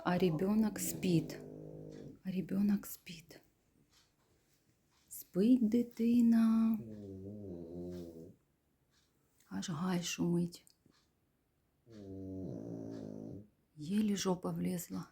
А ребенок спит. А ребенок спит. Спить дитина. Аж гай шумить. Єлі жопа влізла.